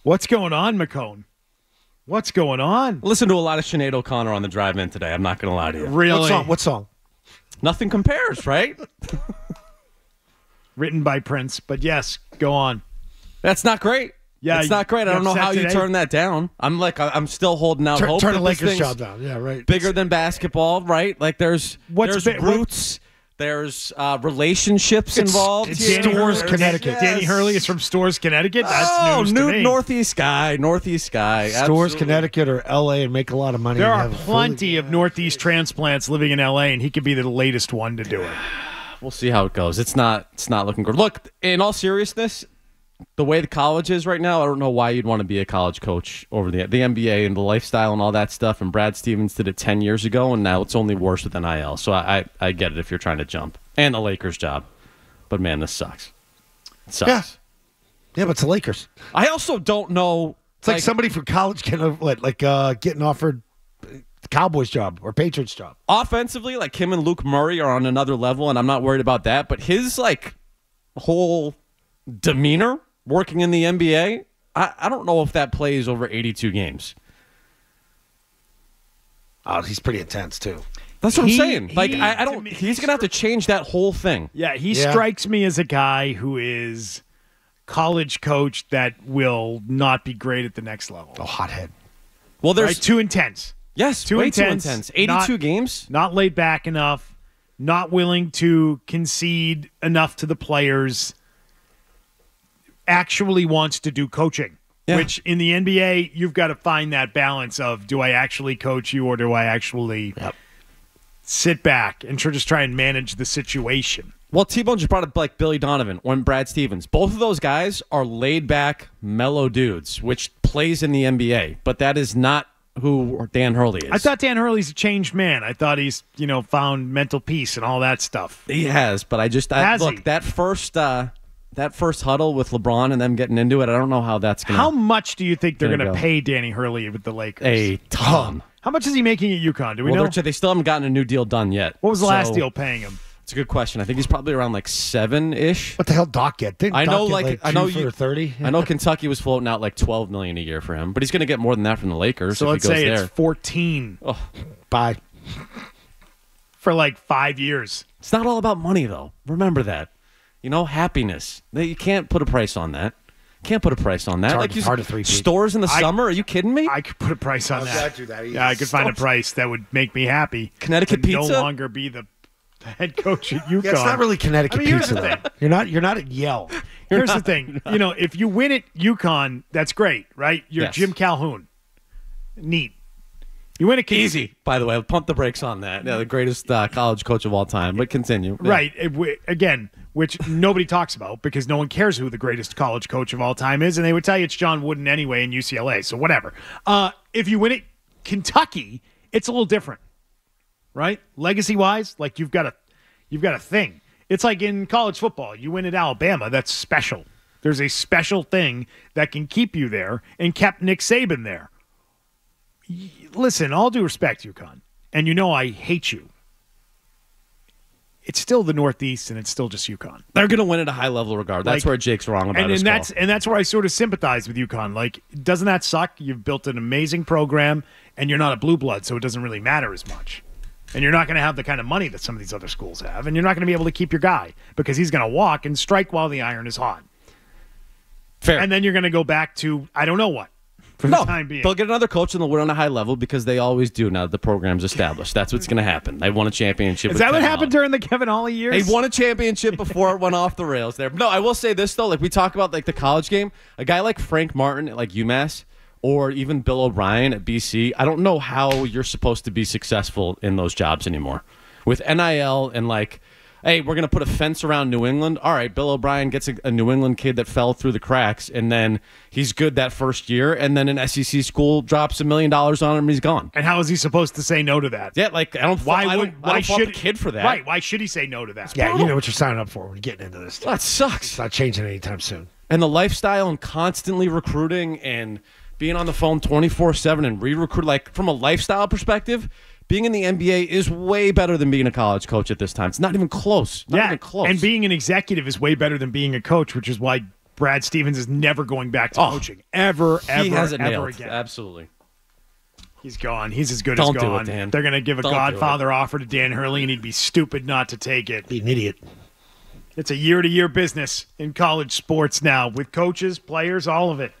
What's going on, McCone? What's going on? Listen to a lot of Sinead O'Connor on the drive-in today. I'm not going to lie to you. Really? What song? Nothing compares, right? Written by Prince, but yes, go on. That's not great. Yeah, it's not great. I don't know how you turn that down. I'm still holding out hope. Turn the Lakers job down. Yeah, right. Bigger than basketball, right? Like there's roots. There's relationships involved. Stores, Connecticut. Yes. Danny Hurley is from Stores, Connecticut. That's news to me. Northeast guy. Stores, Absolutely. Connecticut, or L.A. and make a lot of money. There are plenty of Northeast transplants living in L.A., and he could be the latest one to do it. We'll see how it goes. It's not looking good. Look, in all seriousness, the way the college is right now, I don't know why you'd want to be a college coach over the NBA and the lifestyle and all that stuff. And Brad Stevens did it 10 years ago, and now it's only worse with NIL. So I get it if you're trying to jump. And the Lakers job. But, man, this sucks. It sucks. Yeah, but it's the Lakers. I also don't know. It's like somebody from college getting offered the Cowboys job or Patriots job. Offensively, like him and Luke Murray are on another level, and I'm not worried about that. But his, whole demeanor working in the NBA, I don't know if that plays over 82 games. Oh, he's pretty intense, too. That's what I'm saying. I don't. He's going to have to change that whole thing. Yeah, he strikes me as a guy who is college coach that will not be great at the next level. Oh, hothead. Well, there's too intense. Yes, too intense. 82 games. Not laid back enough. Not willing to concede enough to the players. Actually wants to do coaching, which in the NBA, you've got to find that balance of, do I actually coach you or do I actually sit back and just try and manage the situation? Well, T-Bone just brought up Billy Donovan or Brad Stevens. Both of those guys are laid-back, mellow dudes, which plays in the NBA, but that is not who Dan Hurley is. I thought Dan Hurley's a changed man. I thought he's, found mental peace and all that stuff. He has, but that first huddle with LeBron and them getting into it, I don't know how that's going to How much do you think they're going to pay Danny Hurley with the Lakers? A ton. How much is he making at UConn? Do we know? They still haven't gotten a new deal done yet. What was the last deal paying him? It's a good question. I think he's probably around 7-ish. What the hell Doc get? Didn't I know, Doc get, I know you for 30. I know Kentucky was floating out $12 million a year for him, but he's going to get more than that from the Lakers. So if let's he goes say there. It's 14. Oh. Bye. For 5 years. It's not all about money, though. Remember that. Happiness. You can't put a price on that. Can't put a price on that. It's hard to three-peat. Stores in the summer? Are you kidding me? I could put a price on that. I'd do that. Yeah, I could find a price that would make me happy. Connecticut pizza? No longer be the head coach at UConn. Yeah, it's not really Connecticut pizza. Here's the thing. You're not at Yale. Here's the thing. If you win at UConn, that's great, right? You're Jim Calhoun. Neat. You win at Easy, by the way. I'll pump the brakes on that. Yeah, the greatest college coach of all time. But continue. Yeah. Right. Again, which nobody talks about because no one cares who the greatest college coach of all time is, and they would tell you it's John Wooden anyway in UCLA. So whatever. If you win at Kentucky, it's a little different, right? Legacy-wise, you've got a thing. It's like in college football. You win at Alabama, that's special. There's a special thing that can keep you there and kept Nick Saban there. Listen, all due respect, UConn, and I hate you. It's still the Northeast, and it's still just UConn. They're going to win at a high level regard. That's where Jake's wrong about his call. And that's where I sort of sympathize with UConn. Doesn't that suck? You've built an amazing program, and you're not a blue blood, so it doesn't really matter as much. And you're not going to have the kind of money that some of these other schools have, and you're not going to be able to keep your guy because he's going to walk and strike while the iron is hot. Fair. And then you're going to go back to I don't know what. For the time being. They'll get another coach and they'll win on a high level because they always do now that the program's established. That's what's going to happen. They won a championship. Is that what happened during the Kevin Ollie years? They won a championship before it went off the rails there. No, I will say this, though. We talk about the college game. A guy like Frank Martin at UMass or even Bill O'Brien at BC, I don't know how you're supposed to be successful in those jobs anymore. With NIL and hey, we're going to put a fence around New England. All right, Bill O'Brien gets a New England kid that fell through the cracks, and then he's good that first year, and then an SEC school drops $1 million on him, and he's gone. And how is he supposed to say no to that? Yeah, I don't fault the kid for that. Right, why should he say no to that? Yeah, you know what you're signing up for when you're getting into this. That sucks. It's not changing anytime soon. And the lifestyle and constantly recruiting and being on the phone 24/7 and re-recruit, from a lifestyle perspective, being in the NBA is way better than being a college coach at this time. It's not even close. Not even close. And being an executive is way better than being a coach, which is why Brad Stevens is never going back to coaching. Ever, He has it ever nailed. again. Absolutely. He's gone. He's as good Don't as do it, gone. Dan. They're going to give a Don't do Godfather offer to Dan Hurley, and he'd be stupid not to take it. Be an idiot. It's a year-to-year business in college sports now with coaches, players, all of it.